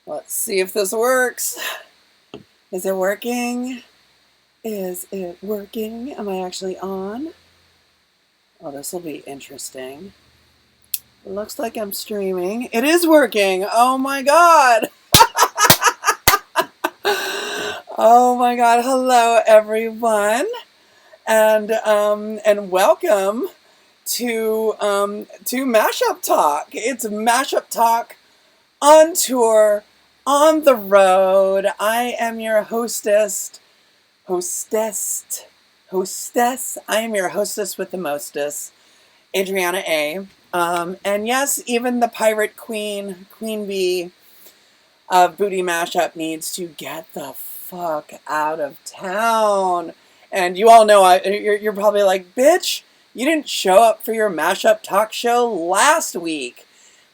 Let's see if this works. Is it working? Is it working? Am I actually on? Oh, this will be interesting. It looks like I'm streaming. It is working. Oh my God. Oh my God. Hello, everyone. And welcome to Mashup Talk. It's Mashup Talk on tour, on the road. I am your hostess. I am your hostess with the mostest, Adriana A. And yes, even the pirate queen bee of Booty Mashup needs to get the fuck out of town. And you all know, you're probably like, bitch, you didn't show up for your Mashup Talk show last week.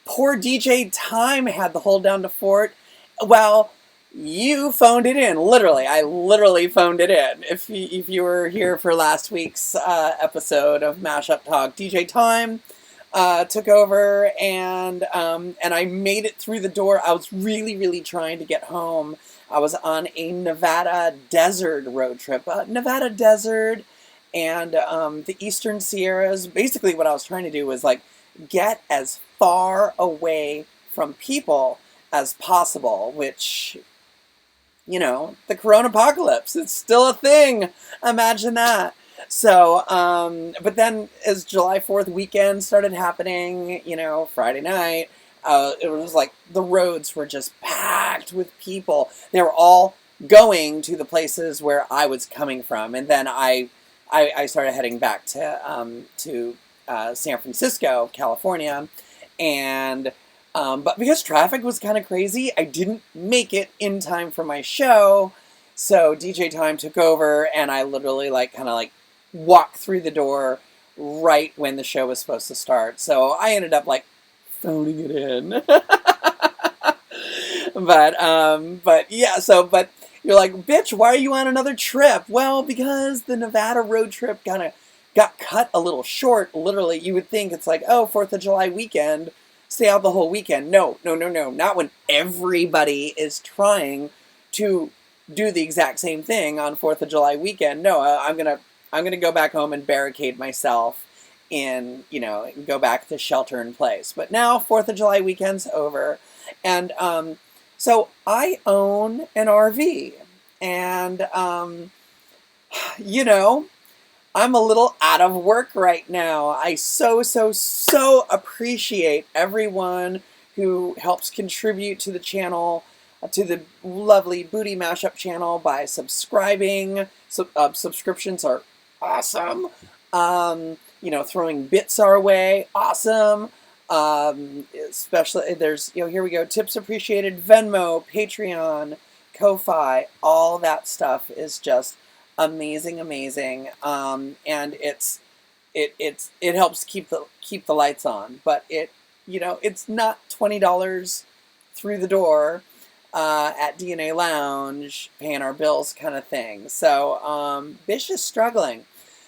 Poor DJ Time had the hold down to Fort. Well, you phoned it in. Literally, I literally phoned it in. If you were here for last week's episode of Mashup Talk, DJ Time took over, and I made it through the door. I was really trying to get home. I was on a Nevada desert road trip. Nevada desert and the Eastern Sierras. Basically, what I was trying to do was like get as far away from people as possible, which, you know, the corona apocalypse, it's still a thing. Imagine that. So, but then as July 4th weekend started happening, you know, Friday night, it was like the roads were just packed with people. They were all going to the places where I was coming from. And then I started heading back to San Francisco, California. And but because traffic was kind of crazy, I didn't make it in time for my show. So DJ Time took over, and I literally kind of walked through the door right when the show was supposed to start. So I ended up phoning it in. But yeah, but you're like, bitch, why are you on another trip? Well, because the Nevada road trip kind of got cut a little short. Literally, you would think it's like, oh, 4th of July weekend, stay out the whole weekend. No. Not when everybody is trying to do the exact same thing on 4th of July weekend. No, I'm gonna go back home and barricade myself in, go back to shelter in place. But now 4th of July weekend's over, and so I own an RV, and I'm a little out of work right now. I so appreciate everyone who helps contribute to the channel, to the lovely Booty Mashup channel by subscribing. Subscriptions are awesome. Throwing bits our way, awesome. Especially there's, here we go. Tips appreciated, Venmo, Patreon, Ko-Fi, all that stuff is just amazing. And it helps keep the lights on, but it's not $20 through the door at DNA Lounge paying our bills kind of thing. So Bish is struggling.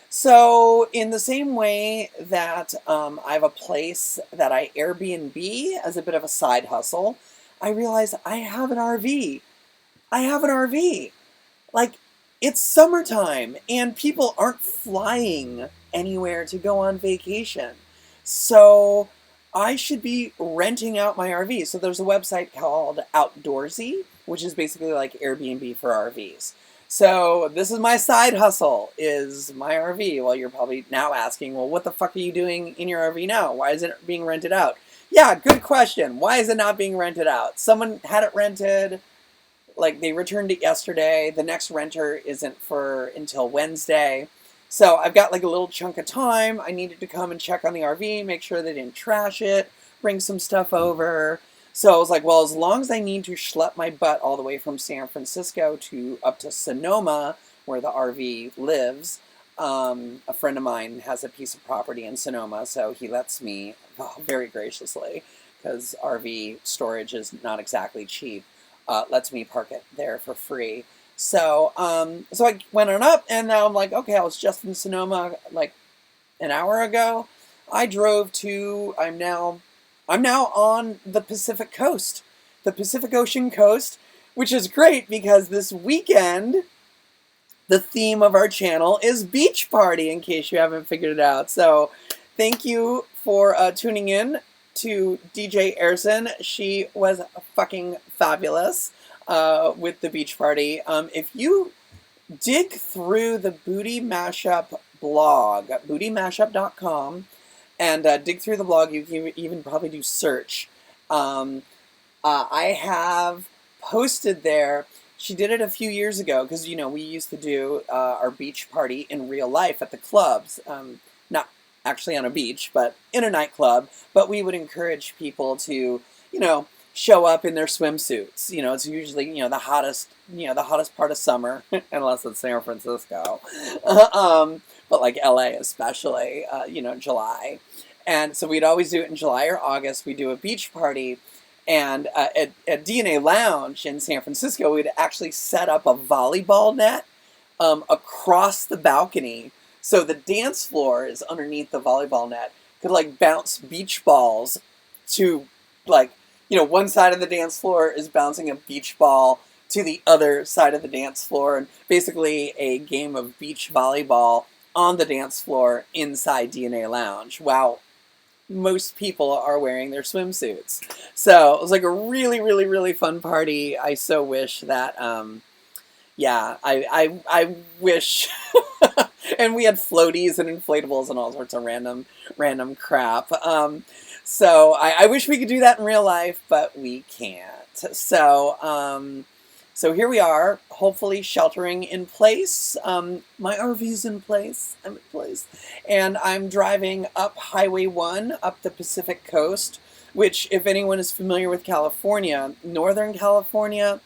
So in the same way that I have a place that I Airbnb as a bit of a side hustle, I realize I have an RV. It's summertime and people aren't flying anywhere to go on vacation. So I should be renting out my RV. So there's a website called Outdoorsy, which is basically like Airbnb for RVs. So this is my side hustle, is my RV. Well, you're probably now asking, well, what the fuck are you doing in your RV now? Why isn't it being rented out? Yeah, good question. Why is it not being rented out? Someone had it rented. They returned it yesterday. The next renter isn't for until Wednesday. So I've got a little chunk of time. I needed to come and check on the RV, make sure they didn't trash it, bring some stuff over. So I was like, well, as long as I need to schlep my butt all the way from San Francisco up to Sonoma, where the RV lives, a friend of mine has a piece of property in Sonoma, so he lets me, very graciously, because RV storage is not exactly cheap, lets me park it there for free. So I went on up, and now I'm like, okay, I was just in Sonoma an hour ago. I'm now on the Pacific coast, the Pacific Ocean coast, which is great because this weekend, the theme of our channel is beach party, in case you haven't figured it out. So thank you for tuning in to DJ Airson. She was fucking fabulous with the beach party. If you dig through the Booty Mashup blog, bootymashup.com, and dig through the blog, you can even probably do search. I have posted there. She did it a few years ago because, you know, we used to do our beach party in real life at the clubs. Not actually on a beach, but in a nightclub. But we would encourage people to, you know, show up in their swimsuits. You know, it's usually, you know, the hottest part of summer, unless it's San Francisco. But like LA especially, you know, July. And so we'd always do it in July or August. We do a beach party. And at DNA Lounge in San Francisco, we'd actually set up a volleyball net across the balcony. So the dance floor is underneath the volleyball net. Could like bounce beach balls to, like, you know, one side of the dance floor is bouncing a beach ball to the other side of the dance floor. And basically a game of beach volleyball on the dance floor inside DNA Lounge. Wow. Most people are wearing their swimsuits. So it was like a really, really, really fun party. I so wish that, yeah, I wish, and we had floaties and inflatables and all sorts of random crap. So I wish we could do that in real life, but we can't. So, so here we are, hopefully sheltering in place. My RV's in place. I'm in place. And I'm driving up Highway 1 up the Pacific coast, which, if anyone is familiar with California, Northern California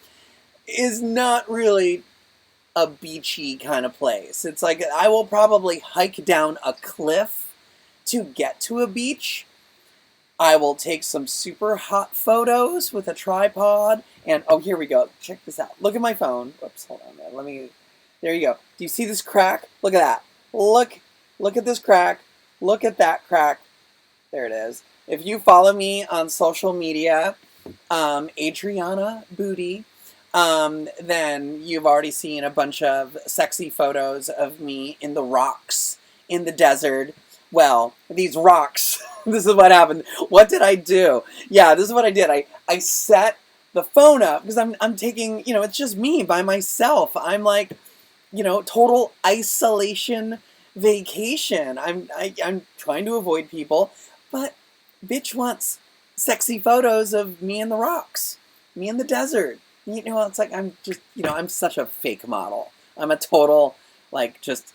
is not really a beachy kind of place. It's like I will probably hike down a cliff to get to a beach. I will take some super hot photos with a tripod. And, oh, here we go. Check this out. Look at my phone. Whoops, hold on, man. Let me, there you go. Do you see this crack? Look at that. Look at this crack. Look at that crack. There it is. If you follow me on social media, Adriana Booty, then you've already seen a bunch of sexy photos of me in the rocks, in the desert. Well, these rocks, this is what happened. What did I do? Yeah, this is what I did. I set the phone up because I'm taking, you know, it's just me by myself. I'm like, you know, total isolation vacation. I'm trying to avoid people, but bitch wants sexy photos of me in the rocks, me in the desert. You know, it's like I'm just, you know, I'm such a fake model. I'm a total, like, just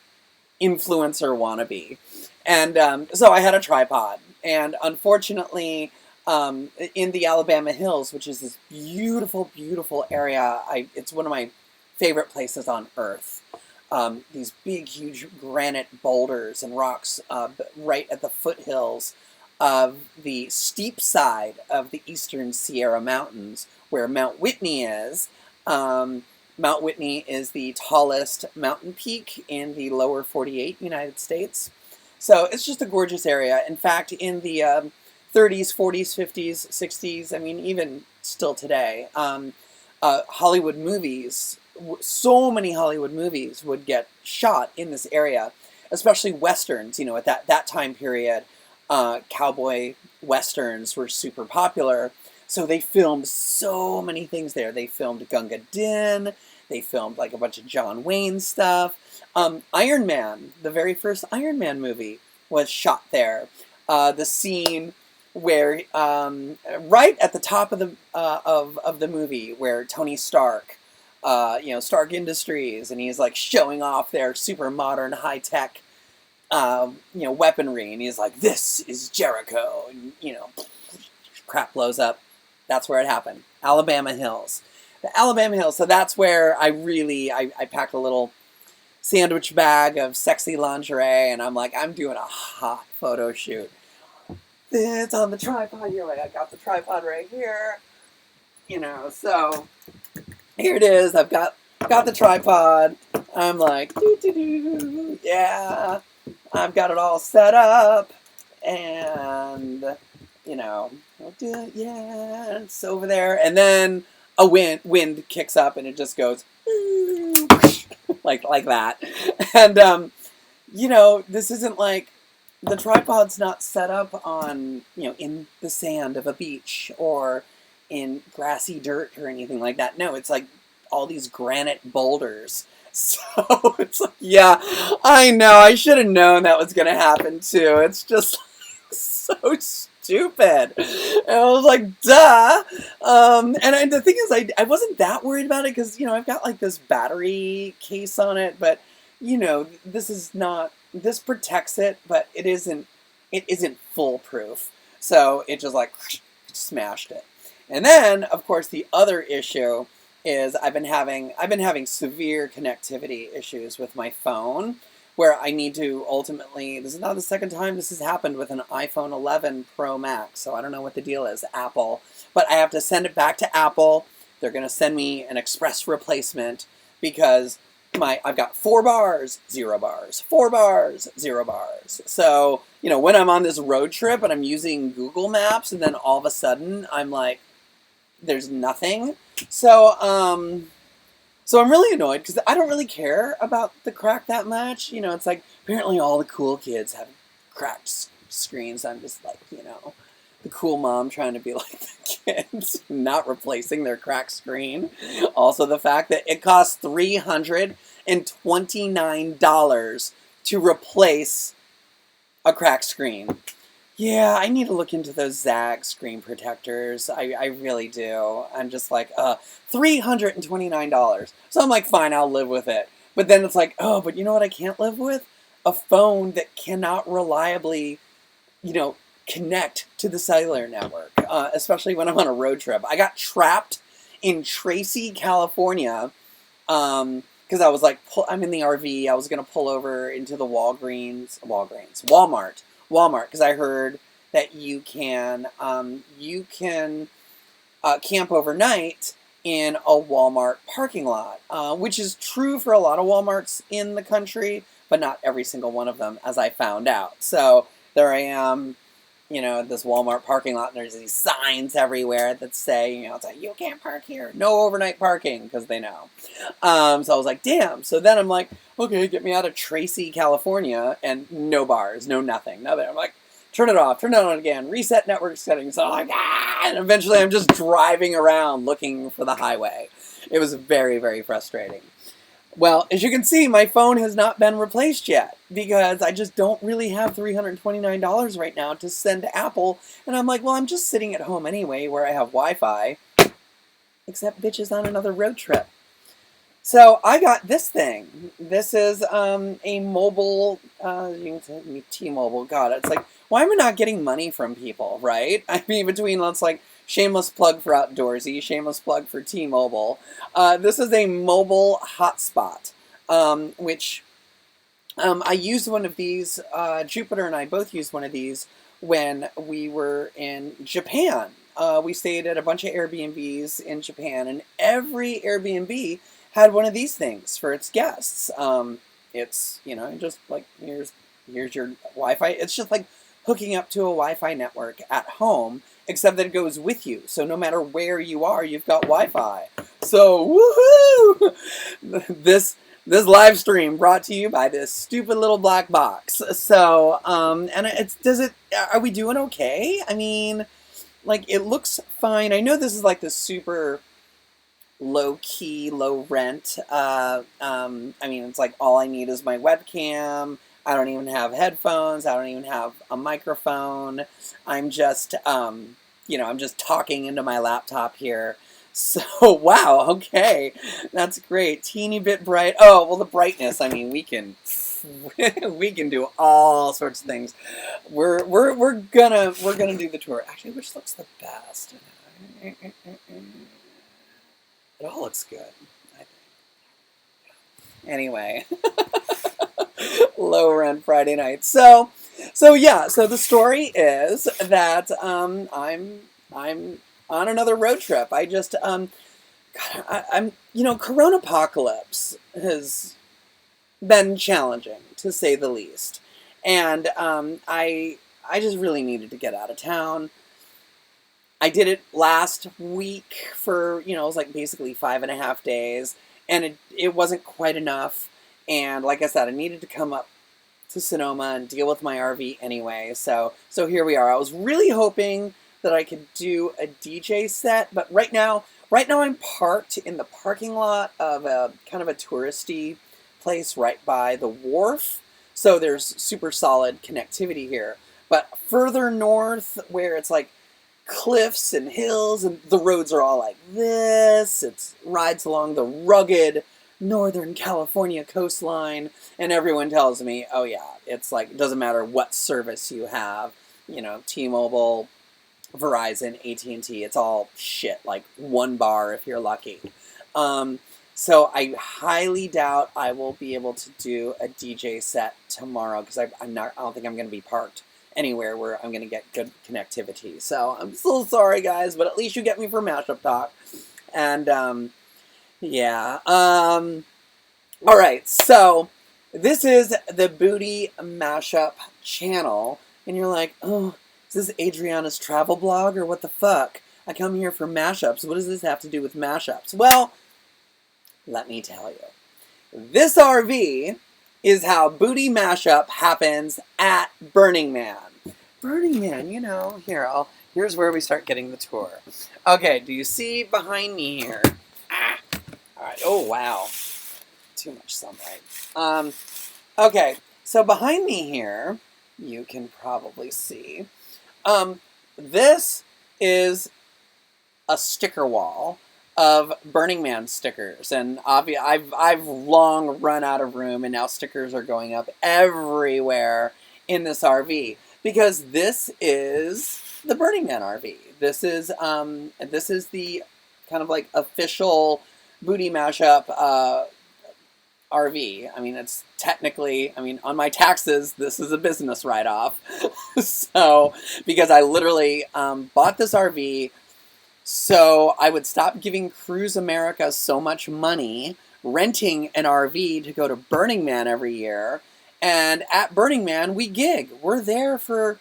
influencer wannabe. And so I had a tripod. And unfortunately, in the Alabama Hills, which is this beautiful, beautiful area, it's one of my favorite places on earth. These big, huge granite boulders and rocks right at the foothills of the steep side of the eastern Sierra Mountains, where Mount Whitney is. Mount Whitney is the tallest mountain peak in the lower 48 United States. So it's just a gorgeous area. In fact, in the 30s, 40s, 50s, 60s, I mean, even still today, Hollywood movies, so many Hollywood movies would get shot in this area, especially Westerns. You know, at that time period, cowboy Westerns were super popular. So they filmed so many things there. They filmed Gunga Din. They filmed like a bunch of John Wayne stuff. Iron Man, the very first Iron Man movie, was shot there. The scene where, right at the top of the movie, where Tony Stark, you know, Stark Industries, and he's like showing off their super modern high tech, you know, weaponry, and he's like, "This is Jericho," and you know, crap blows up. That's where it happened. Alabama Hills. The Alabama Hills. So that's where I packed a little sandwich bag of sexy lingerie, and I'm like, I'm doing a hot photo shoot. It's on the tripod here. I got the tripod right here. You know, so here it is. I've got the tripod. I'm like, doo-doo-doo. Yeah, I've got it all set up, and you know, I'll do it. Yeah, it's over there. And then a wind kicks up and it just goes like that. And this isn't like the tripod's not set up on, in the sand of a beach or in grassy dirt or anything like that. No, it's like all these granite boulders. So it's like, yeah, I know. I should have known that was going to happen too. It's just so stupid. And I was like, duh. The thing is, I wasn't that worried about it because, I've got like this battery case on it, but, this is not, this protects it, but it isn't foolproof. So it just like smashed it. And then, of course, the other issue is I've been having severe connectivity issues with my phone, where I need to ultimately, this is not the second time this has happened with an iPhone 11 Pro Max, so I don't know what the deal is, Apple, but I have to send it back to Apple. They're going to send me an express replacement because I've got 4 bars, 0 bars, 4 bars, 0 bars. So, when I'm on this road trip and I'm using Google Maps and then all of a sudden I'm like, there's nothing. So I'm really annoyed because I don't really care about the crack that much. It's like apparently all the cool kids have cracked screens. I'm just like, the cool mom trying to be like the kids, not replacing their cracked screen. Also, the fact that it costs $329 to replace a cracked screen. Yeah, I need to look into those Zag screen protectors. I really do. I'm just like, $329. So I'm like, fine, I'll live with it. But then it's like, oh, but you know what I can't live with? A phone that cannot reliably, connect to the cellular network, especially when I'm on a road trip. I got trapped in Tracy, California, because I was like, I'm in the RV. I was going to pull over into the Walmart, because I heard that you can camp overnight in a Walmart parking lot, which is true for a lot of Walmarts in the country, but not every single one of them, as I found out. So there I am, at this Walmart parking lot, and there's these signs everywhere that say, it's like, you can't park here, no overnight parking, because they know. So I was like, damn. So then I'm like, okay, get me out of Tracy, California, and no bars, no nothing, nothing. I'm like, turn it off, turn it on again, reset network settings. So I'm like, and eventually I'm just driving around looking for the highway. It was very, very frustrating. Well, as you can see, my phone has not been replaced yet because I just don't really have $329 right now to send to Apple. And I'm like, well, I'm just sitting at home anyway where I have Wi-Fi, except bitches on another road trip. So I got this thing. This is a mobile, you can say T-Mobile. God, it's like, why am I not getting money from people, right? I mean, between, let's like, shameless plug for Outdoorsy, shameless plug for T-Mobile. This is a mobile hotspot, which I used one of these. Jupiter and I both used one of these when we were in Japan. We stayed at a bunch of Airbnbs in Japan, and every Airbnb had one of these things for its guests. It's, just like, here's your Wi-Fi. It's just like hooking up to a Wi-Fi network at home, except that it goes with you. So no matter where you are, you've got Wi-Fi. So, woohoo! This live stream brought to you by this stupid little black box. So, and are we doing okay? I mean, like, it looks fine. I know this is like the super low-key, low-rent. I mean, it's like all I need is my webcam. I don't even have headphones. I don't even have a microphone. I'm just, I'm just talking into my laptop here. So, wow, okay. That's great. Teeny bit bright. Oh, well, the brightness, I mean, we can do all sorts of things. We're gonna do the tour. Actually, which looks the best? It all looks good, I think. Anyway. Low rent Friday night. So yeah. So the story is that I'm on another road trip. I just I'm Corona apocalypse has been challenging to say the least, and I just really needed to get out of town. I did it last week for, it was like basically 5.5 days, and it wasn't quite enough. And like I said, I needed to come up to Sonoma and deal with my RV anyway. So here we are. I was really hoping that I could do a DJ set, but right now I'm parked in the parking lot of a kind of a touristy place right by the wharf. So there's super solid connectivity here. But further north, where it's like cliffs and hills and the roads are all like this, it rides along the rugged Northern California coastline, and everyone tells me, oh yeah, it's like, it doesn't matter what service you have, T-Mobile, Verizon, AT&T, it's all shit, like 1 bar if you're lucky. So I highly doubt I will be able to do a DJ set tomorrow, because I don't think I'm going to be parked anywhere where I'm going to get good connectivity. So I'm so sorry, guys, but at least you get me for Mashup Talk. And, yeah. All right, so this is the Booty Mashup channel, and you're like, oh, is this Adriana's travel blog, or what the fuck? I come here for mashups. What does this have to do with mashups? Well, let me tell you. This RV is how Booty Mashup happens at Burning Man. Burning Man, here's where we start getting the tour. Okay, do you see behind me here? All right, oh wow. Too much sunlight. Okay, so behind me here, you can probably see, this is a sticker wall of Burning Man stickers, and I've long run out of room, and now stickers are going up everywhere in this RV, because this is the Burning Man RV. This is the kind of like official Booty Mashup RV. I mean, it's technically, on my taxes, this is a business write-off. So, because I literally bought this RV so I would stop giving Cruise America so much money renting an RV to go to Burning Man every year. And at Burning Man, we gig. We're there for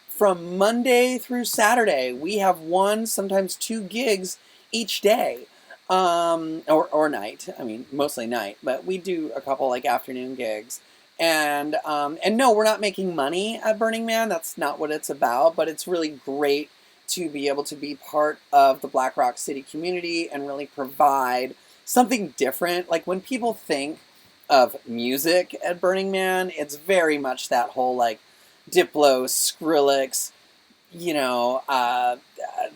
from Monday through Saturday. We have 1, sometimes 2 gigs each day. Or night. Mostly night, but we do a couple like afternoon gigs. And no, we're not making money at Burning Man. That's not what it's about, but it's really great to be able to be part of the Black Rock City community and really provide something different. Like when people think of music at Burning Man, it's very much that whole like Diplo, Skrillex,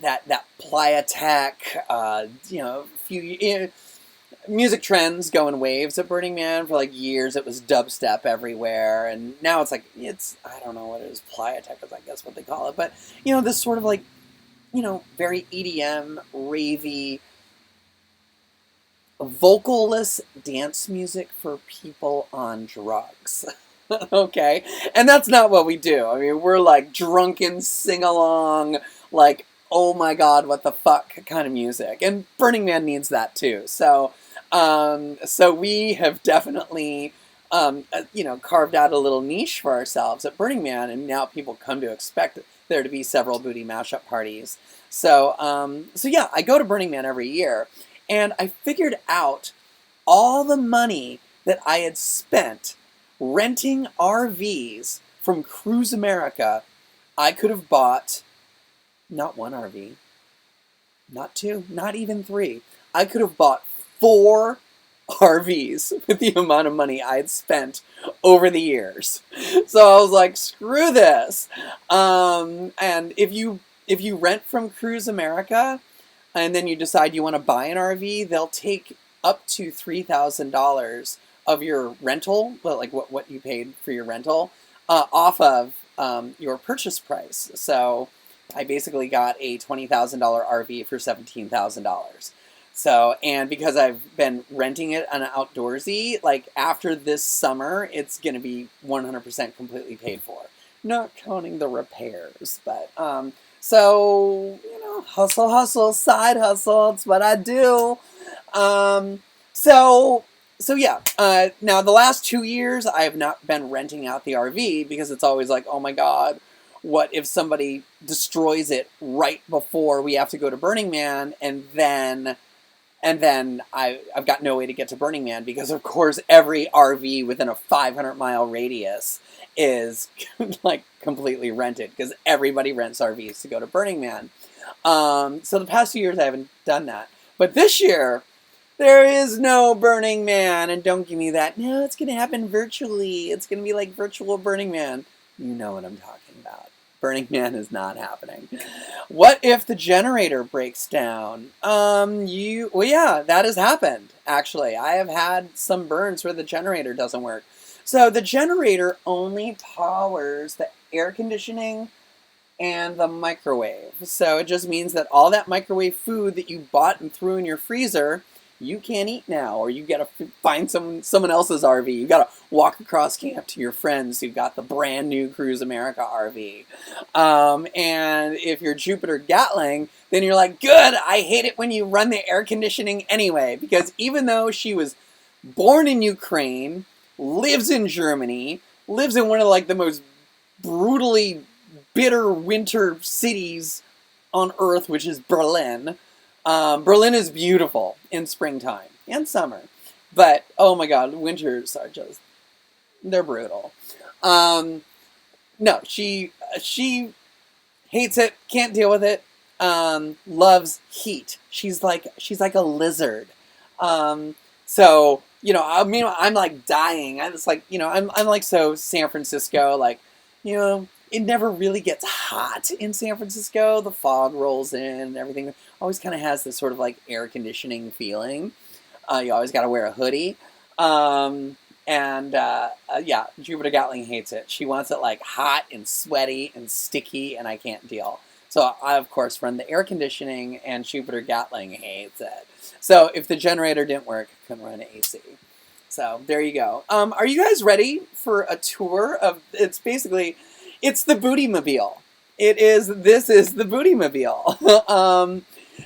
that Playa Tech, few music trends go in waves at Burning Man. For like years it was dubstep everywhere, and now it's I don't know what it is, Playa Tech is I guess what they call it, but this sort of like very EDM, ravey, vocalless dance music for people on drugs. Okay? And that's not what we do. We're like drunken sing-along, like, oh my god, what the fuck kind of music. And Burning Man needs that too. So we have definitely, carved out a little niche for ourselves at Burning Man, and now people come to expect there to be several Booty Mashup parties. So yeah, I go to Burning Man every year, and I figured out all the money that I had spent renting RVs from Cruise America. I could have bought not 1 RV, not 2, not even 3. I could have bought 4 RVs with the amount of money I had spent over the years. So I was like, screw this. And if you rent from Cruise America and then you decide you want to buy an RV, they'll take up to $3,000 of your rental, well, like what you paid for your rental, off of your purchase price. So I basically got a $20,000 RV for $17,000. So, and because I've been renting it on an outdoorsy, like after this summer, it's going to be 100% completely paid for. Not counting the repairs, but, so, hustle, side hustle, it's what I do. So yeah, now the last 2 years, I have not been renting out the RV because it's always like, oh my god, what if somebody destroys it right before we have to go to Burning Man, and then I've got no way to get to Burning Man because, of course, every RV within a 500-mile radius is like completely rented because everybody rents RVs to go to Burning Man. So the past few years I haven't done that, but this year there is no Burning Man, and don't give me that. No, it's going to happen virtually. It's going to be like virtual Burning Man. You know what I'm talking about. Burning Man is not happening. What if the generator breaks down? Well, yeah, that has happened, actually. I have had some burns where the generator doesn't work. So the generator only powers the air conditioning and the microwave. So it just means that all that microwave food that you bought and threw in your freezer, you can't eat now, or you gotta find someone else's RV. You gotta walk across camp to your friends who've got the brand new Cruise America RV. And if you're Jupiter Gatling, then you're like, good, I hate it when you run the air conditioning anyway, because even though she was born in Ukraine, lives in Germany, lives in one of like the most brutally bitter winter cities on Earth, which is Berlin. Berlin is beautiful in springtime and summer, but oh my god, winters are they're brutal. No, she hates it, can't deal with it, loves heat. She's like a lizard. So, I mean, I'm like dying. I'm just like, I'm like so San Francisco, like, it never really gets hot in San Francisco. The fog rolls in and everything. Always kind of has this sort of like air conditioning feeling. You always got to wear a hoodie. Yeah, Jupiter Gatling hates it. She wants it like hot and sweaty and sticky, and I can't deal. So I, of course, run the air conditioning, and Jupiter Gatling hates it. So if the generator didn't work, I couldn't run AC. So there you go. Are you guys ready for a tour of? It's the Bootymobile. This is the Bootymobile.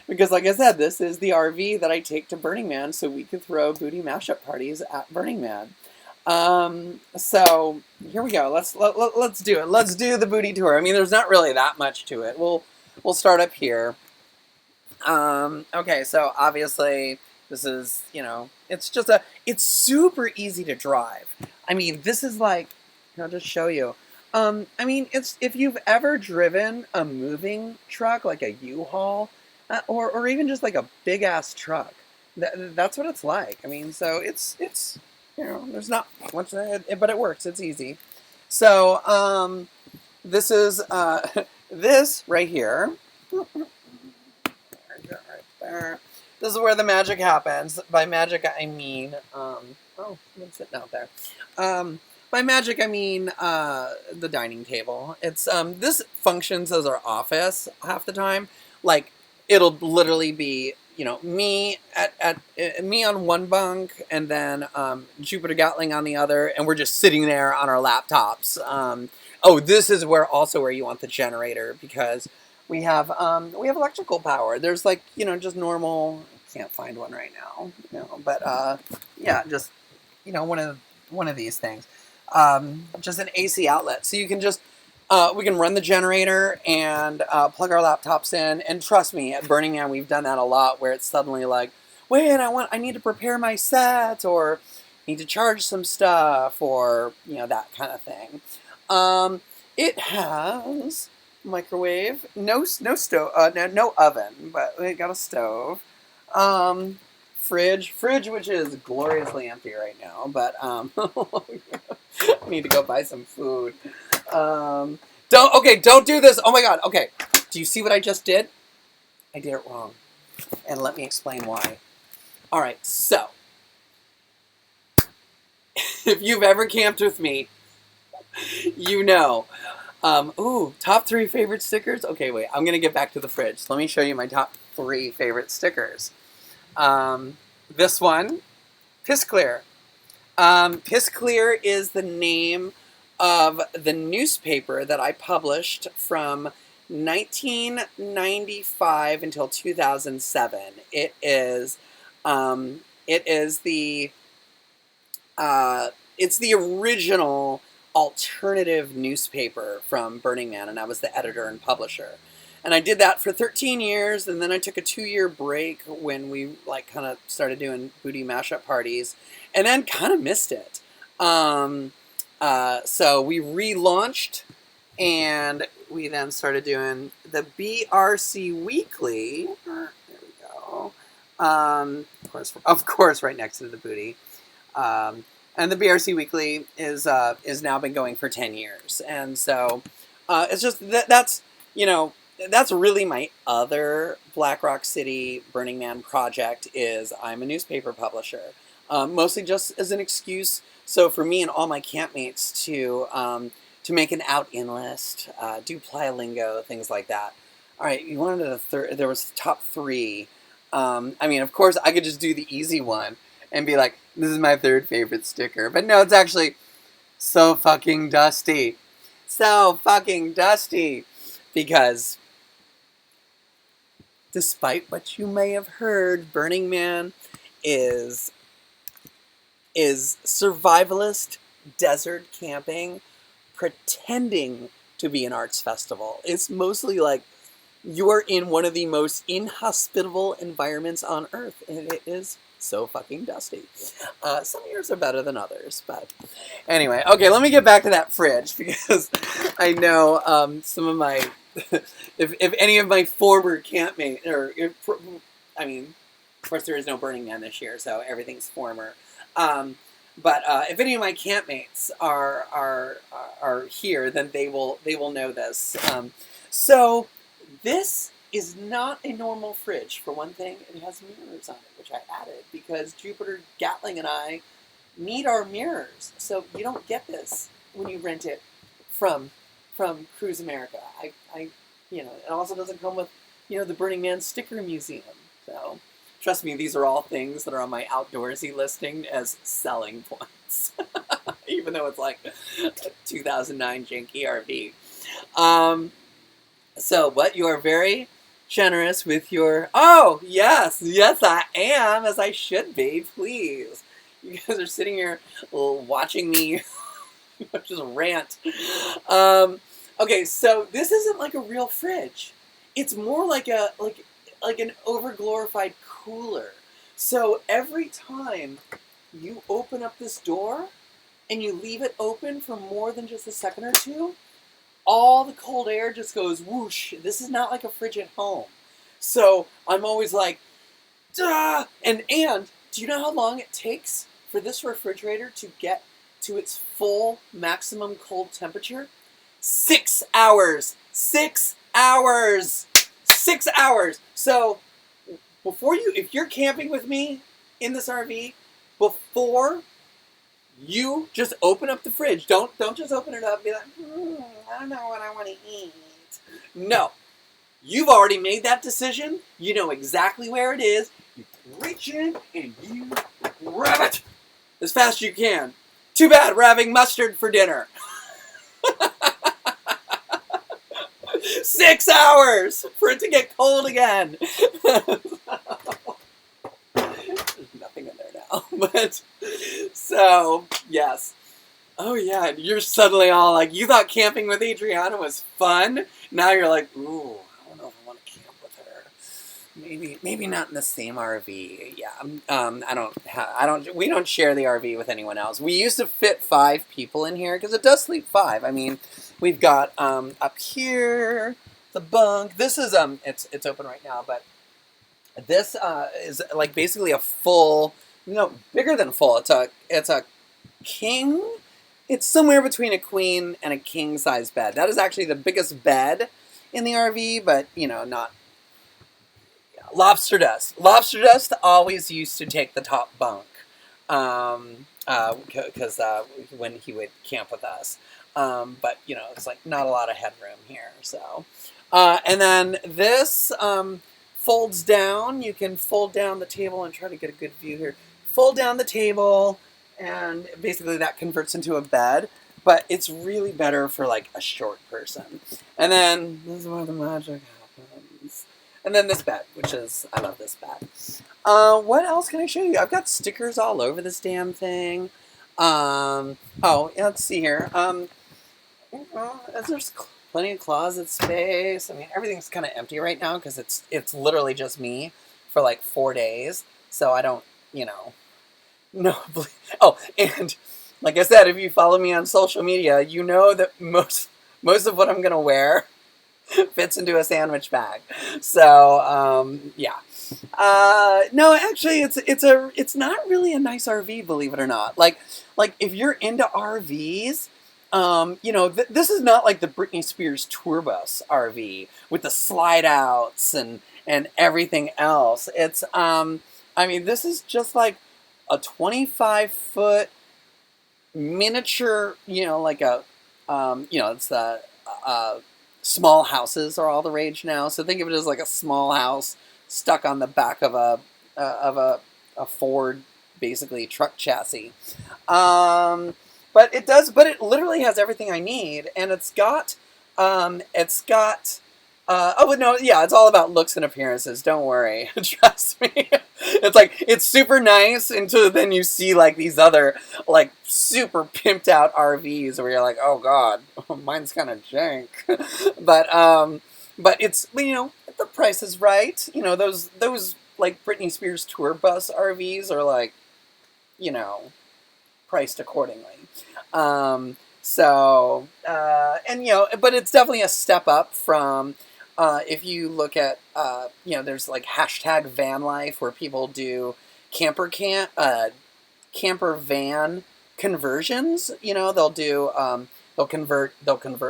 Because like I said, this is the RV that I take to Burning Man so we could throw booty mashup parties at Burning Man. So here we go. Let's do it. Let's do the booty tour. I mean, there's not really that much to it. We'll start up here. Okay, so obviously this is, it's super easy to drive. I mean, this is like, I'll just show you. I mean, if you've ever driven a moving truck, like a U-Haul, or even just like a big ass truck, that's what it's like. I mean, so it's there's not much to it, but it works. It's easy. So this is this right here. Right there. This is where the magic happens. By magic, I mean oh, I'm sitting out there. By magic, I mean the dining table. It's this functions as our office half the time. Like, it'll literally be, me me on one bunk, and then Jupiter Gatling on the other, and we're just sitting there on our laptops. Oh, this is where you want the generator, because we have electrical power. There's like, just normal. I can't find one right now, but yeah, just one of these things. Just an AC outlet, so you can just we can run the generator and plug our laptops in. And trust me, at Burning Man we've done that a lot, where it's suddenly like, wait, I need to prepare my set, or need to charge some stuff, or that kind of thing. It has microwave, no stove, no oven, but we got a stove. Fridge, which is gloriously empty right now, but I need to go buy some food. Don't do this. Oh my god. Okay, do you see what I just did? I did it wrong, and let me explain why. All right, so if you've ever camped with me, top 3 favorite stickers. Okay, wait, I'm gonna get back to the fridge. So let me show you my top 3 favorite stickers. This one, Piss Clear. Piss Clear is the name of the newspaper that I published from 1995 until 2007. It is it's the original alternative newspaper from Burning Man, and I was the editor and publisher. And I did that for 13 years, and then I took a 2-year break when we like kind of started doing booty mashup parties, and then kind of missed it. So we relaunched, and we then started doing the BRC Weekly. There we go. Of course, right next to the booty. And the BRC Weekly is now been going for 10 years, and so it's just that's that's really my other Black Rock City Burning Man project. Is I'm a newspaper publisher, mostly just as an excuse. So for me and all my campmates to make an out-in list, do playa lingo, things like that. All right, you wanted there was top 3. I mean, of course, I could just do the easy one and be like, this is my 3rd favorite sticker. But no, it's actually so fucking dusty. So fucking dusty. Because despite what you may have heard, Burning Man is survivalist desert camping pretending to be an arts festival. It's mostly like you are in one of the most inhospitable environments on Earth, and it is so fucking dusty. Some years are better than others, but anyway. Okay, let me get back to that fridge, because I know some of my, if any of my former campmates, I mean, of course there is no Burning Man this year, so everything's former. But if any of my campmates are here, then they will know this. So this is not a normal fridge. For one thing, it has mirrors on it, which I added because Jupiter Gatling and I need our mirrors. So you don't get this when you rent it from Cruise America. I it also doesn't come with the Burning Man sticker museum. So trust me, these are all things that are on my outdoorsy listing as selling points, even though it's like a 2009 janky RV. So what, you are very generous with your, oh, yes, I am, as I should be, please. You guys are sitting here watching me just rant. Okay, so this isn't like a real fridge. It's more like an overglorified cooler. So every time you open up this door and you leave it open for more than just a second or two, all the cold air just goes whoosh. This is not like a fridge at home. So I'm always like, duh! And do you know how long it takes for this refrigerator to get to its full maximum cold temperature? 6 hours! 6 hours! 6 hours! So if you're camping with me in this RV, before you just open up the fridge, don't just open it up and be like, I don't know what I want to eat. No. You've already made that decision. You know exactly where it is. You reach in and you grab it as fast as you can. Too bad we're having mustard for dinner. 6 hours for it to get cold again. There's nothing in there now. But so, yes. Oh yeah, you're suddenly all like, you thought camping with Adriana was fun? Now you're like, ooh, I don't know if I want to camp with her. Maybe not in the same RV. Yeah. We don't share the RV with anyone else. We used to fit 5 people in here because it does sleep 5. I mean, we've got up here the bunk. This is it's open right now, but this is like basically a full, bigger than full. It's a king. It's somewhere between a queen and a king size bed. That is actually the biggest bed in the RV, but not. Yeah. Lobster Dust. Lobster Dust always used to take the top bunk, because when he would camp with us. But it's like not a lot of headroom here. So, and then this folds down. You can fold down the table and try to get a good view here. Fold down the table. And basically that converts into a bed, but it's really better for like a short person. And then this is where the magic happens. And then this bed, I love this bed. What else can I show you? I've got stickers all over this damn thing. Oh, yeah, let's see here. Well, there's plenty of closet space. I mean, everything's kind of empty right now because it's literally just me for like 4 days. So I don't, you know, no. Oh, and like I said, if you follow me on social media, you know that most of what I'm gonna wear fits into a sandwich bag. So yeah. No, actually, it's not really a nice RV, believe it or not. Like if you're into RVs, you know, this is not like the Britney Spears tour bus RV with the slide outs and everything else. I mean, this is just like a 25-foot miniature, you know, like you know, it's the uh, small houses are all the rage now. So think of it as like a small house stuck on the back of a Ford, basically truck chassis. But it literally has everything I need, and it's got. Oh no, yeah, it's all about looks and appearances. Don't worry, trust me. It's like it's super nice until then you see like these other like super pimped out RVs where you're like, oh god, mine's kind of jank. but but it's, you know, the price is right. You know, those like Britney Spears tour bus RVs are like, you know, priced accordingly. And you know, but it's definitely a step up from if you look at you know, there's like hashtag van life where people do camper van conversions. You know, they'll convert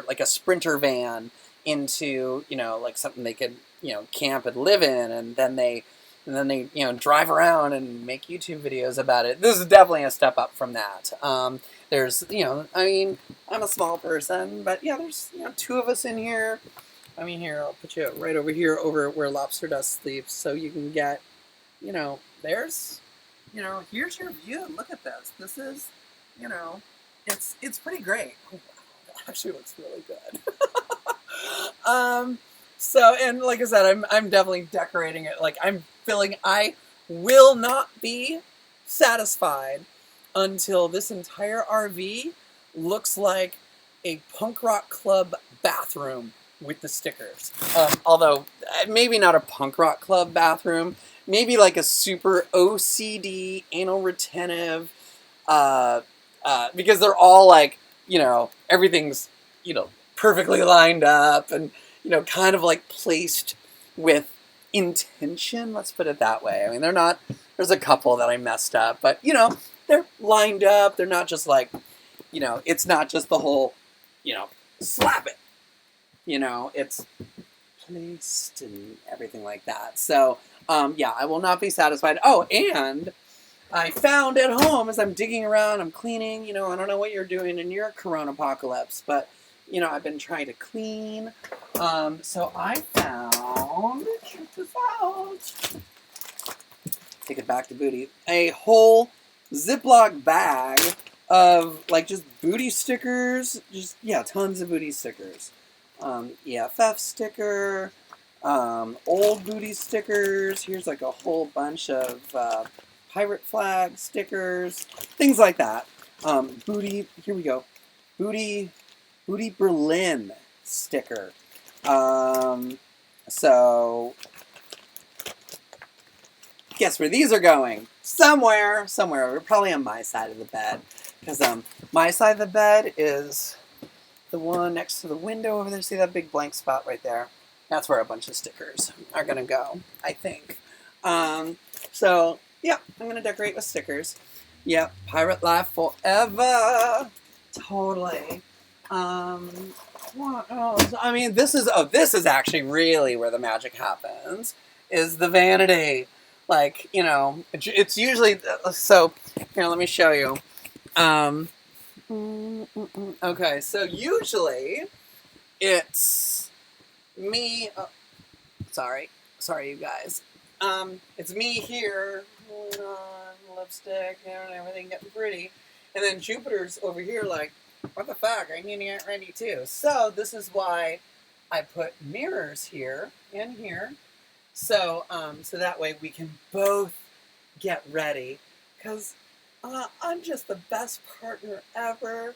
like a Sprinter van into, you know, like something they could, you know, camp and live in, and then they, you know, drive around and make YouTube videos about it. This is definitely a step up from that. There's, you know, I mean, I'm a small person, but yeah, there's, you know, two of us in here. I mean, here, I'll put you right over here, over where Lobster Dust sleeps, so you can get, you know, there's, you know, here's your view. Look at this. This is, you know, it's pretty great. Oh, wow, it actually looks really good. um, so, and like I said, I'm definitely decorating it. Like I'm feeling I will not be satisfied until this entire RV looks like a punk rock club bathroom with the stickers. Although maybe not a punk rock club bathroom, maybe like a super OCD, anal retentive, because they're all like, you know, everything's, you know, perfectly lined up and, you know, kind of like placed with intention. Let's put it that way. I mean, they're not, there's a couple that I messed up, but, you know, they're lined up. They're not just like, you know, it's not just the whole, you know, slap it. You know, it's placed and everything like that. So, yeah, I will not be satisfied. Oh, and I found at home as I'm digging around, I'm cleaning, you know, I don't know what you're doing in your corona apocalypse, but, you know, I've been trying to clean. So I found, check this out, take it back to Booty, a whole Ziploc bag of, like, just booty stickers, just, yeah, tons of booty stickers. EFF sticker, old booty stickers, here's like a whole bunch of pirate flag stickers, things like that. Booty, here we go, Booty Berlin sticker. So guess where these are going? Somewhere. We're probably on my side of the bed, because my side of the bed is the one next to the window over there. See that big blank spot right there? That's where a bunch of stickers are gonna go, I think. So yeah, I'm gonna decorate with stickers. Yep, pirate life forever. Totally. What else? I mean, this is actually really where the magic happens. Is the vanity. Like, you know, it's usually, so here, let me show you. Okay, so usually it's me. Oh, sorry, you guys. It's me here, pulling on lipstick and everything, getting pretty, and then Jupiter's over here, like, what the fuck? I need to get ready too. So this is why I put mirrors here and here, so so that way we can both get ready, because I'm just the best partner ever.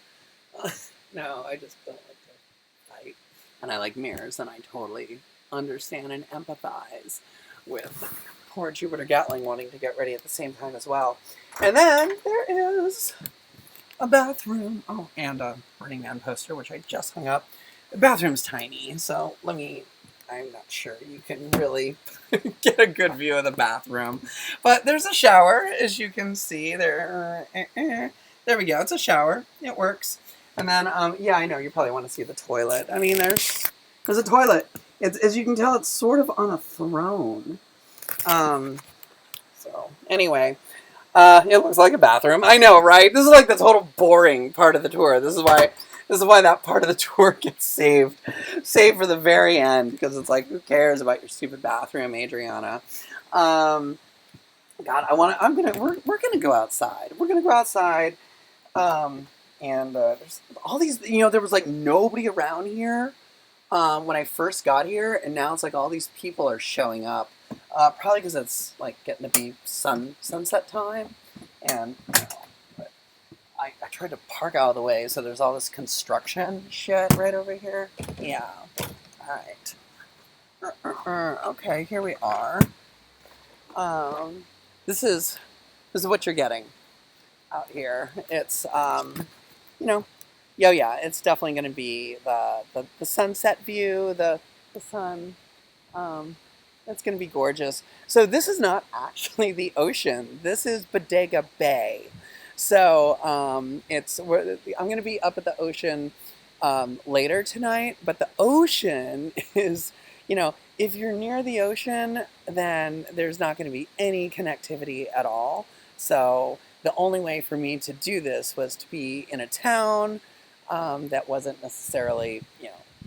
No, I just don't like to fight. And I like mirrors, and I totally understand and empathize with poor Jupiter Gatling wanting to get ready at the same time as well. And then there is a bathroom. Oh, and a Burning Man poster, which I just hung up. The bathroom's tiny, so I'm not sure you can really get a good view of the bathroom. But there's a shower, as you can see. There we go. It's a shower. It works. And then, yeah, I know you probably want to see the toilet. I mean, there's a toilet. It's, as you can tell, it's sort of on a throne. So, anyway, it looks like a bathroom. I know, right? This is like the total boring part of the tour. This is why that part of the tour gets saved for the very end, because it's like, who cares about your stupid bathroom, Adriana? God, we're gonna go outside. We're gonna go outside, and there's all these. There was like nobody around here when I first got here, and now it's like all these people are showing up. Probably because it's like getting to be sunset time, and but I tried to park out of the way, so there's all this construction shit right over here. Yeah. All right. Okay, here we are. This is what you're getting out here. It's yeah, it's definitely going to be the sunset view, the sun. That's going to be gorgeous. So this is not actually the ocean. This is Bodega Bay. So I'm going to be up at the ocean later tonight. But the ocean is, if you're near the ocean, then there's not going to be any connectivity at all. So the only way for me to do this was to be in a town that wasn't necessarily,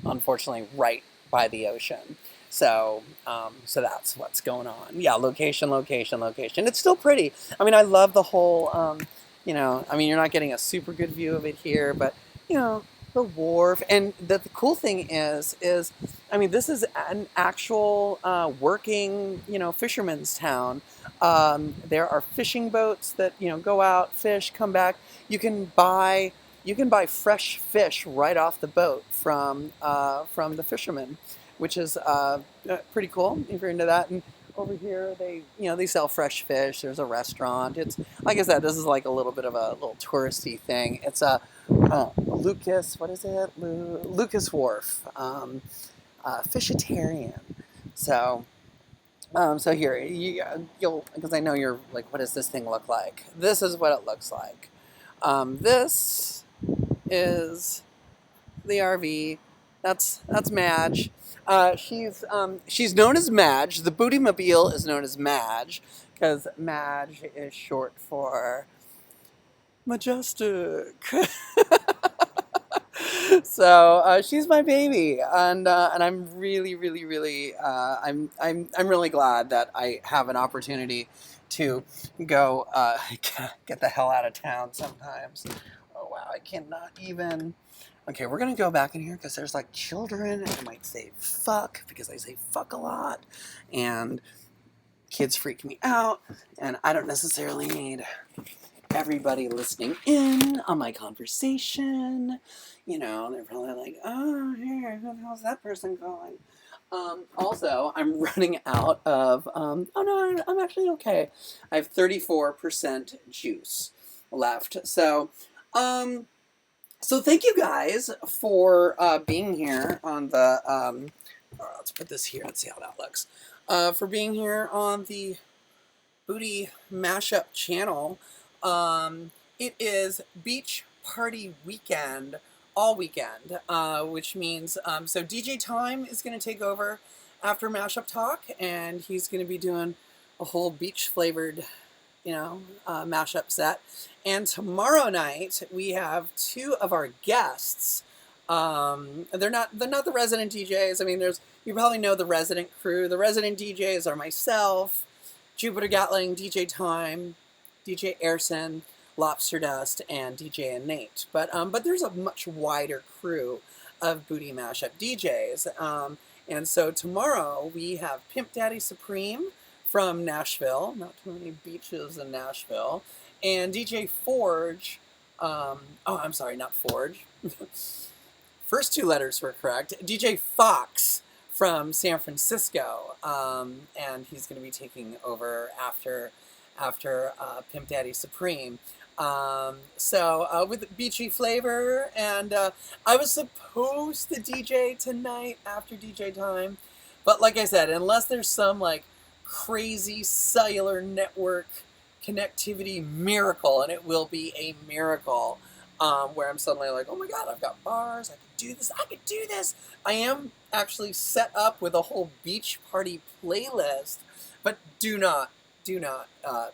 unfortunately, right by the ocean. So that's what's going on. Yeah, location. It's still pretty. I mean, I love the whole, you're not getting a super good view of it here, but, the wharf. And the cool thing is, this is an actual working, fisherman's town. There are fishing boats that, go out, fish, come back. You can buy fresh fish right off the boat from the fishermen, which is pretty cool if you're into that. And over here, they sell fresh fish. There's a restaurant. It's like I said, this is like a little bit of a little touristy thing. It's a Lucas. What is it? Lucas Wharf, Fishitarian. So. So here, you'll, because I know you're like, what does this thing look like? This is what it looks like. This is the RV. That's Madge. She's known as Madge. The Booty Mobile is known as Madge because Madge is short for majestic. So she's my baby, and I'm really, really, really, I'm really glad that I have an opportunity to go get the hell out of town sometimes. Oh wow, I cannot even. Okay, we're gonna go back in here because there's like children, and I might say fuck because I say fuck a lot, and kids freak me out, and I don't necessarily need everybody listening in on my conversation. They're probably like, oh, here, how's that person going? Also, I'm running out of, oh no, I'm actually okay. I have 34% juice left. So thank you guys for being here on the, let's put this here, let's see how that looks. For being here on the Booty Mashup channel. It is beach party weekend, all weekend, which means, so DJ Time is going to take over after Mashup Talk, and he's going to be doing a whole beach flavored, mashup set. And tomorrow night we have two of our guests. They're not the resident DJs. I mean, you probably know the resident crew. The resident DJs are myself, Jupiter Gatling, DJ Time, DJ Airson, Lobster Dust, and DJ and Nate. But there's a much wider crew of Booty Mashup DJs. And so tomorrow we have Pimp Daddy Supreme from Nashville. Not too many beaches in Nashville. And DJ Forge, oh, I'm sorry, not Forge. First two letters were correct. DJ Fox from San Francisco, and he's going to be taking over after Pimp Daddy Supreme. With beachy flavor, and I was supposed to DJ tonight after DJ time, but like I said, unless there's some like crazy cellular network connectivity miracle, and it will be a miracle, where I'm suddenly like, oh my god, I've got bars, I can do this, I can do this. I am actually set up with a whole beach party playlist, but do not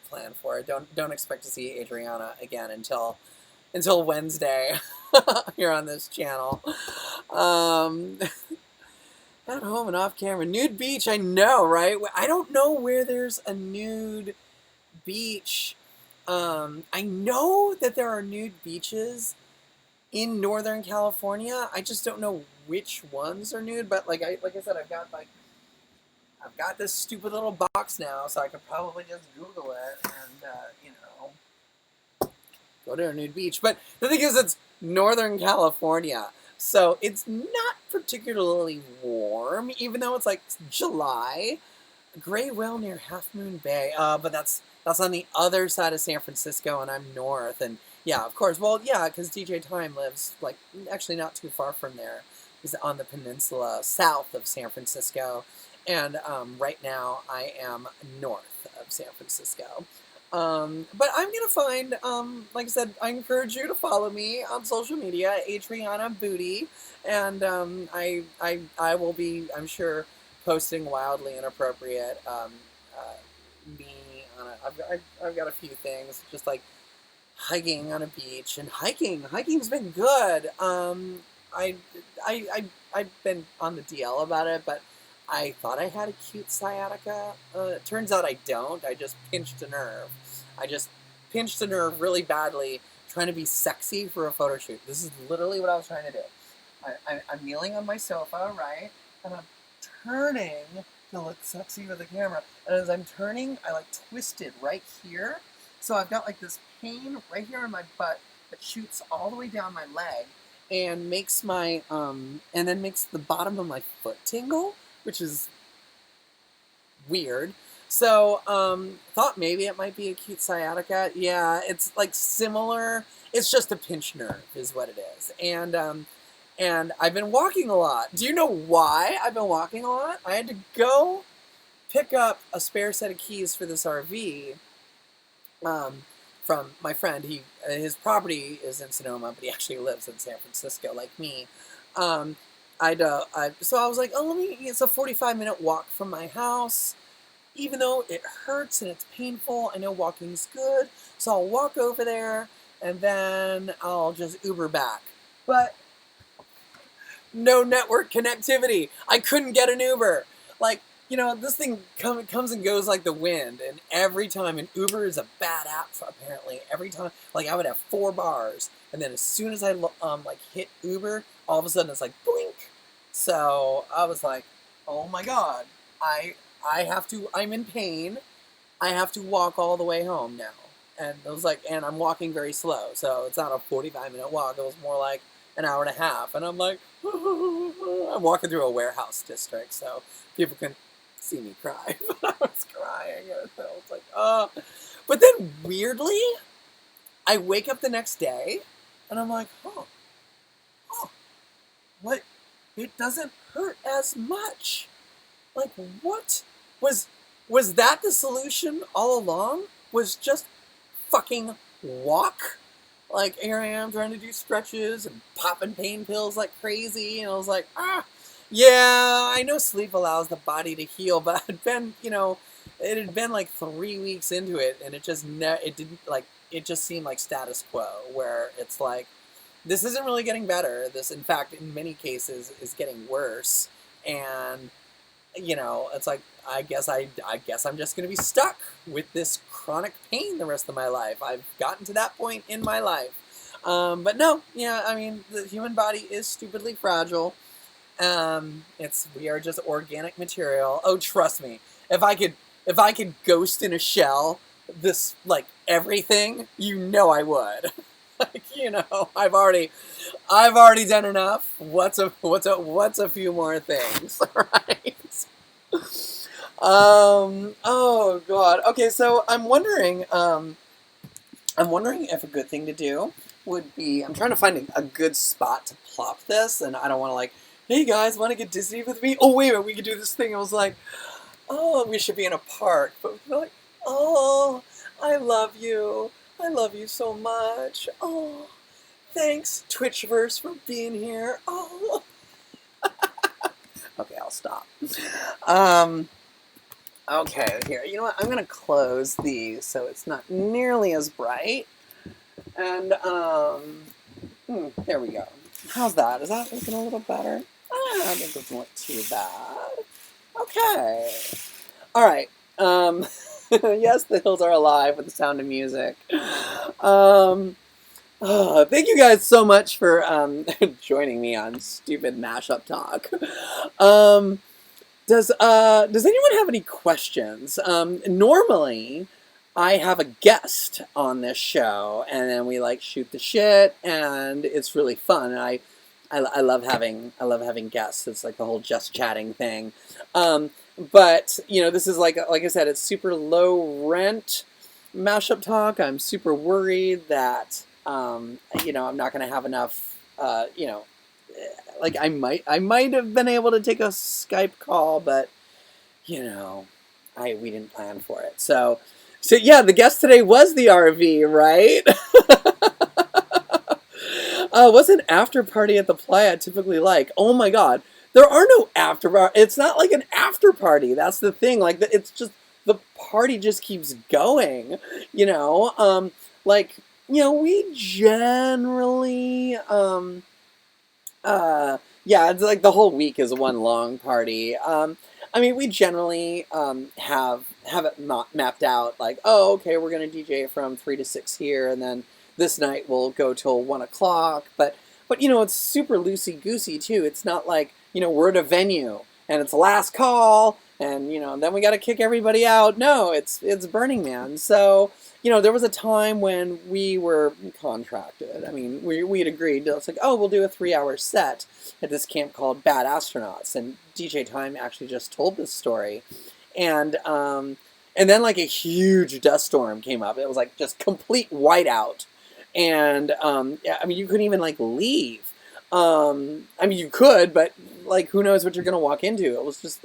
plan for it. Don't expect to see Adriana again until Wednesday here on this channel. At home and off camera, nude beach. I know, right? I don't know where there's a nude beach. I know that there are nude beaches in Northern California. I just don't know which ones are nude. But like I said, I've got this stupid little box now, so I could probably just Google it and go to a nude beach. But the thing is, it's Northern California, so it's not particularly warm, even though it's like July. Gray Whale near Half Moon Bay, but that's on the other side of San Francisco, and I'm north. And yeah, of course, well, yeah, because DJ Time lives like actually not too far from there. He's on the peninsula south of San Francisco, and right now I am north of San Francisco. But I'm gonna find, like I said, I encourage you to follow me on social media, Adriana Booty, and I will be, I'm sure, posting wildly inappropriate me on I've got a few things, just like hiking on a beach, and hiking's been good. I've been on the DL about it, but I thought I had acute sciatica. It turns out I don't. I just pinched a nerve. I just pinched a nerve really badly trying to be sexy for a photo shoot. This is literally what I was trying to do. I'm kneeling on my sofa, right? And I'm turning to look sexy with the camera. And as I'm turning, I like twisted right here. So I've got like this pain right here in my butt that shoots all the way down my leg and makes my, and then makes the bottom of my foot tingle, which is weird. So, thought maybe it might be acute sciatica. Yeah, it's like similar. It's just a pinched nerve is what it is. And I've been walking a lot. Do you know why I've been walking a lot? I had to go pick up a spare set of keys for this RV from my friend. His property is in Sonoma, but he actually lives in San Francisco, like me. So I was like, oh, it's a 45-minute walk from my house. Even though it hurts and it's painful, I know walking's good. So I'll walk over there, and then I'll just Uber back. But no network connectivity. I couldn't get an Uber. Like, this thing comes and goes like the wind, and every time, and Uber is a bad app apparently. Every time, like I would have 4 bars, and then as soon as I hit Uber, all of a sudden it's like blink. So I was like, oh my god, I'm in pain. I have to walk all the way home now. And it was like, and I'm walking very slow, so it's not a 45-minute walk. It was more like an hour and a half. And I'm like, I'm walking through a warehouse district, so people can see me cry. But I was crying. And I was like, oh. But then weirdly, I wake up the next day, and I'm like, oh, what? It doesn't hurt as much. Like, what? Was that the solution all along? Was just fucking walk? Like, here I am trying to do stretches and popping pain pills like crazy, and I was like, yeah, I know sleep allows the body to heal, but I'd been, it had been like 3 weeks into it, and it just seemed like status quo, where it's like, this isn't really getting better. This, in fact, in many cases, is getting worse, and it's like, I guess I'm just going to be stuck with this chronic pain the rest of my life. I've gotten to that point in my life. But no, I mean, the human body is stupidly fragile. We are just organic material. Oh, trust me. If I if I could ghost in a shell, this, like, everything, you know I would. Like, you know, I've already done enough. What's a few more things, right? Oh God. Okay, so I'm wondering if a good thing to do would be, I'm trying to find a good spot to plop this, and I don't want to, like, hey guys, want to get Disney with me? Oh wait a minute, we could do this thing. I was like, oh, we should be in a park, but we're like, oh, I love you so much. Oh, thanks Twitchverse for being here. Oh, okay, I'll stop. Um, okay, here, you know what? I'm gonna close these so it's not nearly as bright. And, there we go. How's that? Is that looking a little better? I think it doesn't look too bad. Okay. All right. Yes, the hills are alive with the sound of music. Thank you guys so much for joining me on stupid mashup talk. Does anyone have any questions? Normally, I have a guest on this show, and then we like shoot the shit, and it's really fun. And I love having guests. It's like the whole just chatting thing. But you know, this is like I said, it's super low rent mashup talk. I'm super worried that you know, I'm not going to have enough. You know, like I might have been able to take a Skype call, but you know, we didn't plan for it. So yeah, the guest today was the RV, right? What's an after party at the playa typically like? Oh my God, there are no after party. It's not like an after party. That's the thing. Like it's just the party just keeps going. You know, like you know, we generally yeah, it's like the whole week is one long party. I mean, we generally have it mapped out. Like, oh, okay, we're gonna DJ from 3 to 6 here, and then this night we'll go till 1 o'clock. But you know, it's super loosey goosey too. It's not like, you know, we're at a venue and it's last call, and you know, then we got to kick everybody out. No, it's Burning Man. So you know, there was a time when we were contracted. I mean, we had agreed. It's like, oh, we'll do a 3-hour set at this camp called Bad Astronauts, and DJ Time actually just told this story, and then like a huge dust storm came up. It was like just complete whiteout, and yeah, I mean, you couldn't even like leave. I mean, you could, but like, who knows what you're gonna walk into? It was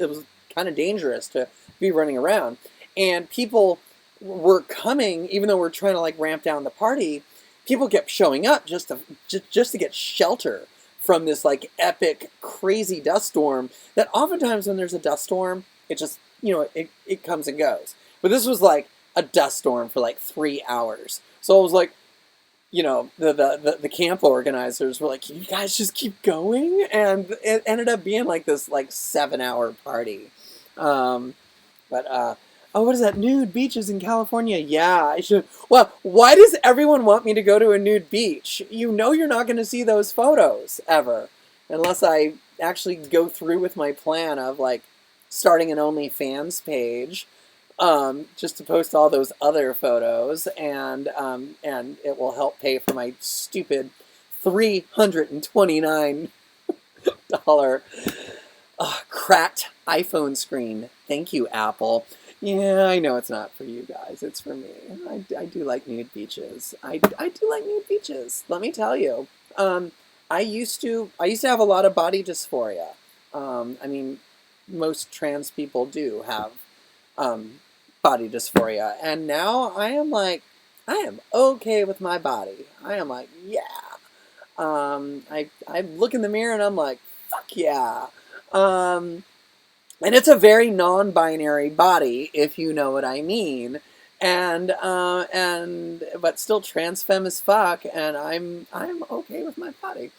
kind of dangerous to be running around, and people were coming, even though we're trying to like ramp down the party. People kept showing up just to get shelter from this like epic crazy dust storm. That oftentimes when there's a dust storm, it just, you know, it comes and goes. But this was like a dust storm for like 3 hours. So it was like, you know, the camp organizers were like, can you guys just keep going? And it ended up being like this like 7-hour party. But oh, what is that? Nude beaches in California. Yeah, I should. Well, why does everyone want me to go to a nude beach? You know you're not going to see those photos ever. Unless I actually go through with my plan of, like, starting an OnlyFans page just to post all those other photos. And it will help pay for my stupid $329 cracked iPhone screen. Thank you, Apple. Yeah, I know it's not for you guys. It's for me. I do like nude beaches. I do like nude beaches. Let me tell you. I used to have a lot of body dysphoria. I mean, most trans people do have body dysphoria, and now I am okay with my body. I am like, yeah. I look in the mirror and I'm like, fuck yeah. And it's a very non-binary body, if you know what I mean. And but still trans femme as fuck, and I'm okay with my body.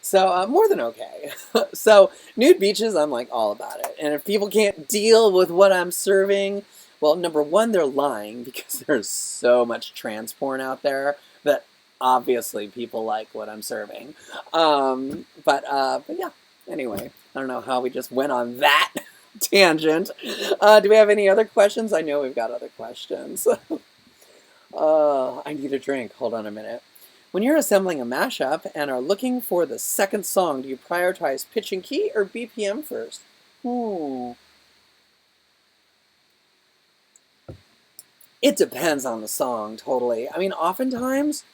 So more than okay. So nude beaches, I'm like all about it. And if people can't deal with what I'm serving, well, number one, they're lying, because there's so much trans porn out there that obviously people like what I'm serving. But yeah. Anyway, I don't know how we just went on that. tangent. Do we have any other questions? I know we've got other questions. I need a drink. Hold on a minute. When you're assembling a mashup and are looking for the second song, do you prioritize pitch and key or BPM first? Ooh. It depends on the song, totally. I mean, oftentimes,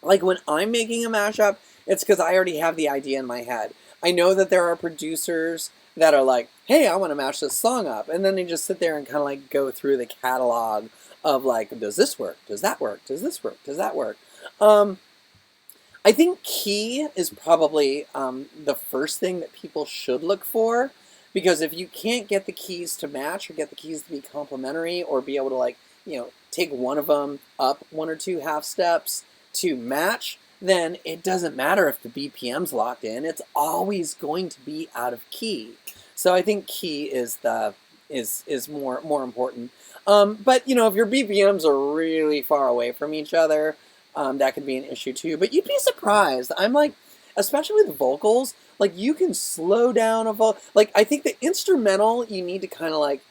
like when I'm making a mashup, it's because I already have the idea in my head. I know that there are producers that are like, hey, I want to mash this song up. And then they just sit there and kind of like go through the catalog of like, does this work? Does that work? Does this work? Does that work? I think key is probably the first thing that people should look for, because if you can't get the keys to match or get the keys to be complementary or be able to like, take one of them up one or two half steps to match, then it doesn't matter if the BPM's locked in. It's always going to be out of key. So I think key is more important. But if your BPMs are really far away from each other, that could be an issue too. But you'd be surprised. I'm like, especially with vocals, like you can slow down a vocal. Like I think the instrumental, you need to kind of like,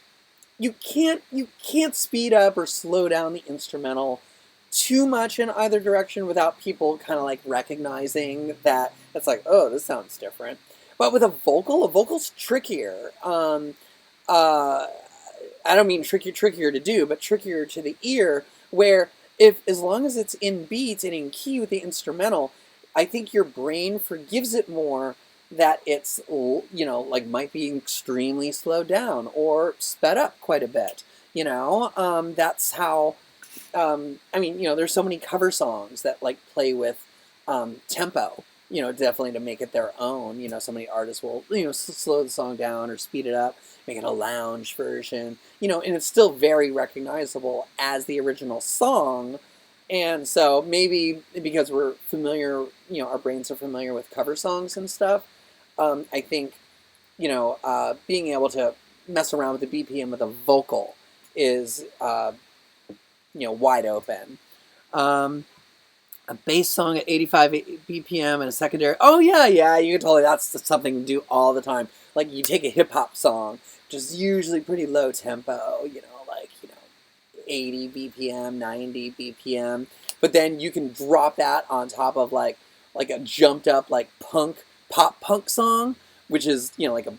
you can't speed up or slow down the instrumental too much in either direction without people kind of like recognizing that it's like, oh, this sounds different. But with a vocal's trickier. I don't mean trickier to do, but trickier to the ear, where as long as it's in beats and in key with the instrumental, I think your brain forgives it more that it's, like might be extremely slowed down or sped up quite a bit. That's how, there's so many cover songs that like play with tempo, definitely to make it their own. So many artists will, slow the song down or speed it up, make it a lounge version, and it's still very recognizable as the original song. And so maybe because we're familiar, our brains are familiar with cover songs and stuff, I think, being able to mess around with the BPM with a vocal is, wide open. A bass song at 85 BPM and a secondary. Oh, yeah, you can totally, that's something to do all the time. Like, you take a hip-hop song, which is usually pretty low tempo, 80 BPM, 90 BPM. But then you can drop that on top of, like a jumped-up, like, pop-punk song, which is, like a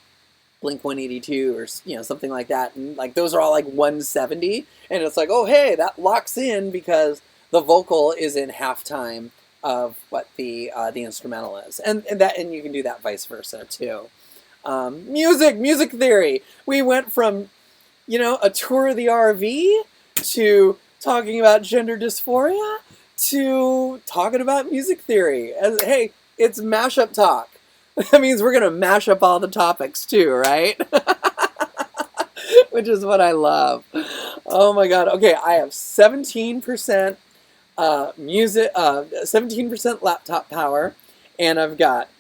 Blink-182 or, something like that. And, like, those are all, like, 170. And it's like, oh, hey, that locks in because the vocal is in halftime of what the instrumental is, and you can do that vice versa too. Music theory. We went from a tour of the RV to talking about gender dysphoria to talking about music theory. Hey, it's mashup talk. That means we're gonna mash up all the topics too, right? Which is what I love. Oh my god. Okay, I have 17%. 17% laptop power, and I've got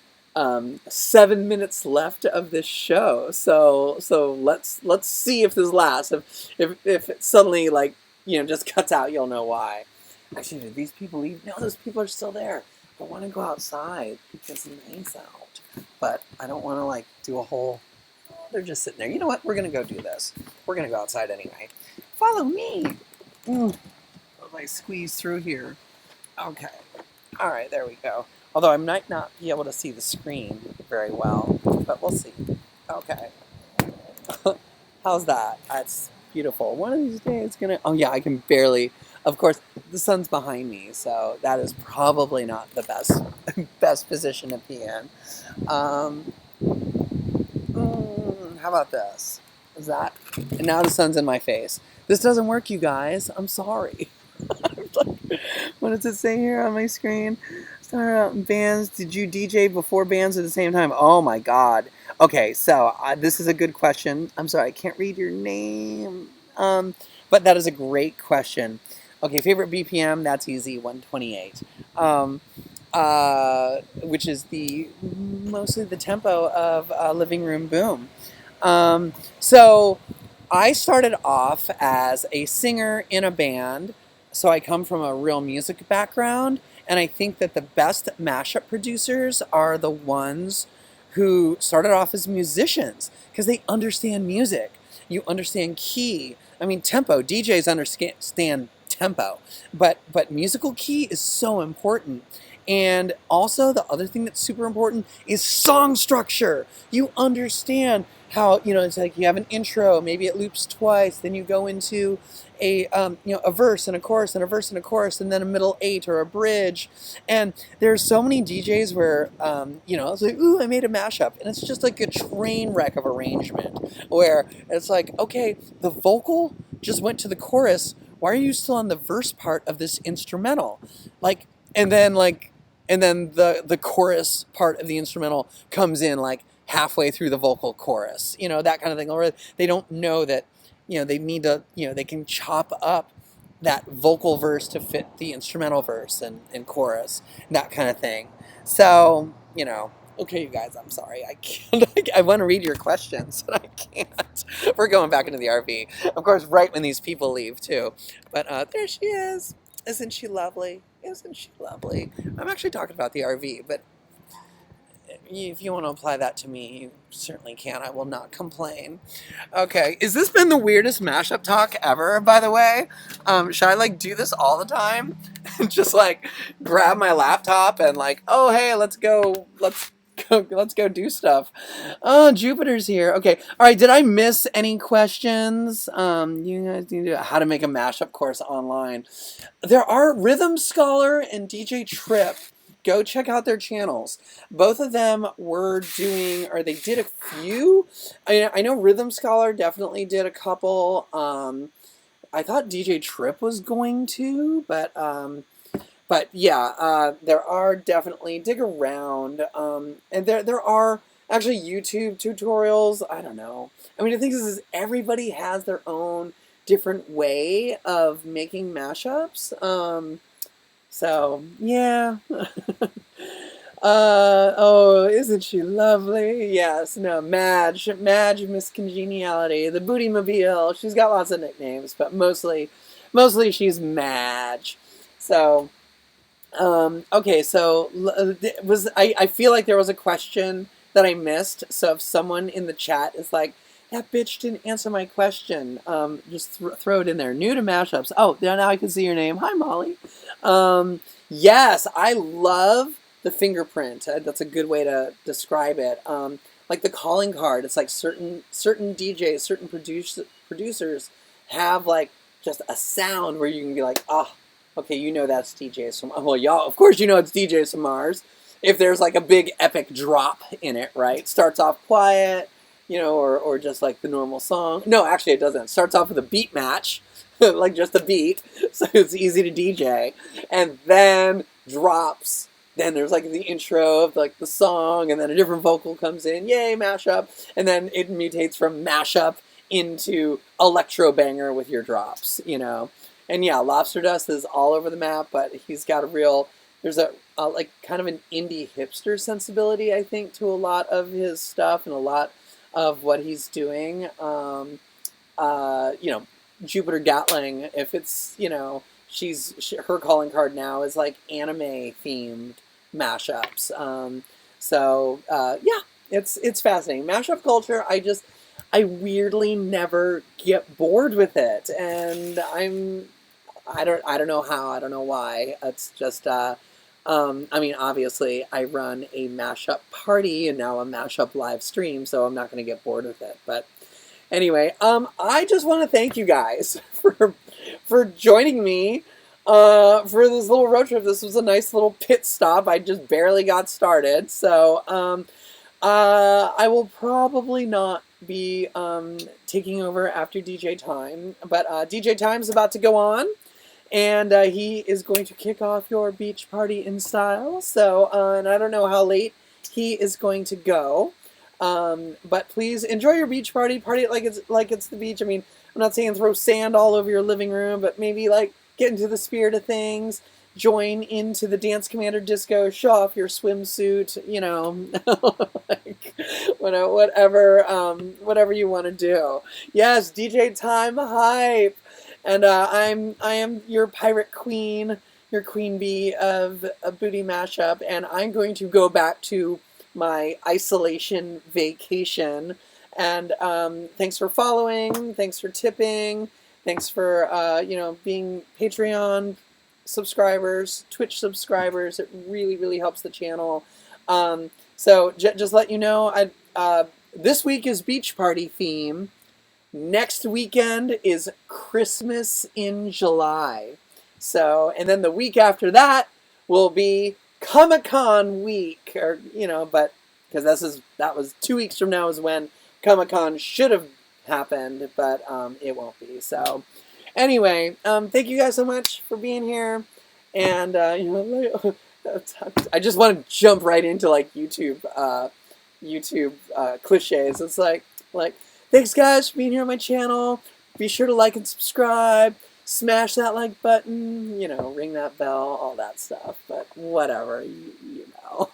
7 minutes left of this show. So let's see if this lasts. If it suddenly just cuts out, you'll know why. Actually, did these people leave? No, those people are still there. I want to go outside. It's nice out, but I don't want to do a whole. They're just sitting there. You know what? We're gonna go do this. We're gonna go outside anyway. Follow me. I squeeze through here. Okay. All right, there we go. Although I might not be able to see the screen very well, but we'll see. Okay. How's that? That's beautiful. One of these days, oh yeah, I can barely. Of course, the sun's behind me, so that is probably not the best position to be in. How about this? Is that? And now the sun's in my face. This doesn't work, you guys. I'm sorry. What does it say here on my screen? Started out in bands. Did you DJ before bands at the same time? Oh my god. Okay, so this is a good question. I'm sorry, I can't read your name. But that is a great question. Okay, favorite BPM, that's easy, 128. Which is mostly the tempo of Living Room Boom. So I started off as a singer in a band. So I come from a real music background, and I think that the best mashup producers are the ones who started off as musicians because they understand music. You understand key. I mean, tempo. DJs understand tempo, but musical key is so important. And also the other thing that's super important is song structure. You understand how, it's like you have an intro, maybe it loops twice, then you go into a verse and a chorus and a verse and a chorus, and then a middle eight or a bridge. And there's so many DJs where, it's like, ooh, I made a mashup. And it's just like a train wreck of arrangement where it's like, okay, the vocal just went to the chorus. Why are you still on the verse part of this instrumental? Like, and then the chorus part of the instrumental comes in like halfway through the vocal chorus, that kind of thing. Or they don't know that, they need to, they can chop up that vocal verse to fit the instrumental verse and chorus, that kind of thing. So, okay, you guys, I'm sorry. I can't, I want to read your questions, but I can't. We're going back into the RV. Of course, right when these people leave, too. But there she is. Isn't she lovely? Isn't she lovely? I'm actually talking about the RV, but if you want to apply that to me, you certainly can. I will not complain. Okay, has this been the weirdest mashup talk ever, by the way? Should I, do this all the time? Just, grab my laptop and, oh, hey, let's go do stuff. Oh, Jupiter's here. Okay, all right, did I miss any questions? You guys need to how to make a mashup course online. There are Rhythm Scholar and DJ Trip. Go check out their channels. Both of them were doing, or they did a few. I know Rhythm Scholar definitely did a couple. I thought DJ Trip was going to, but yeah, there are definitely, dig around. And there are actually YouTube tutorials. I don't know. I mean, the thing is everybody has their own different way of making mashups. So, yeah. Oh, isn't she lovely? Yes, no, Madge, Miss Congeniality, the Booty Mobile. She's got lots of nicknames, but mostly she's Madge. So, okay, so I feel like there was a question that I missed. So if someone in the chat is like, that bitch didn't answer my question, just throw it in there. New to mashups. Oh, now I can see your name. Hi, Molly. Yes, I love the fingerprint. That's a good way to describe it. Like the calling card. It's like certain DJs, certain producers have just a sound where you can be like, oh, okay, that's DJ Samars. Well, y'all, of course it's DJ Samars. If there's a big epic drop in it, right? Starts off quiet, or just the normal song. No, actually it doesn't. It starts off with a beat match, just a beat, so it's easy to DJ. And then drops. Then there's the intro of the song, and then a different vocal comes in. Yay, mashup. And then it mutates from mashup into electro banger with your drops, And yeah, Lobster Dust is all over the map, but he's got there's a kind of an indie hipster sensibility, I think, to a lot of his stuff and a lot of what he's doing. Jupiter Gatling, if it's, her calling card now is anime themed mashups. Yeah, it's fascinating. Mashup culture, I weirdly never get bored with it, and I don't know how, I don't know why. It's just I mean, obviously I run a mashup party and now a mashup live stream, so I'm not going to get bored with it. But anyway, I just want to thank you guys for joining me for this little road trip. This was a nice little pit stop. I just barely got started, so I will probably not be taking over after DJ Time, but DJ Time's about to go on, and he is going to kick off your beach party in style. So, and I don't know how late he is going to go, but please enjoy your beach party. Party it like it's the beach. I mean, I'm not saying throw sand all over your living room, but maybe get into the spirit of things. Join into the Dance Commander disco, show off your swimsuit, whatever you want to do. Yes, DJ Time hype. And I am your pirate queen, your queen bee of a booty mashup, and I'm going to go back to my isolation vacation. And thanks for following. Thanks for tipping. Thanks for being Patreon subscribers, Twitch subscribers. It really, really helps the channel. So just let you know, this week is beach party theme. Next weekend is Christmas in July. So, and then the week after that will be Comic-Con week, or but because that was 2 weeks from now is when Comic-Con should have happened, but it won't be. So, anyway, thank you guys so much for being here, and I just want to jump right into like YouTube cliches. It's like. Thanks, guys, for being here on my channel. Be sure to like and subscribe. Smash that like button. Ring that bell, all that stuff. But whatever, you know.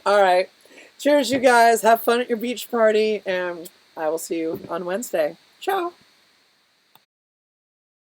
All right. Cheers, you guys. Have fun at your beach party, and I will see you on Wednesday. Ciao.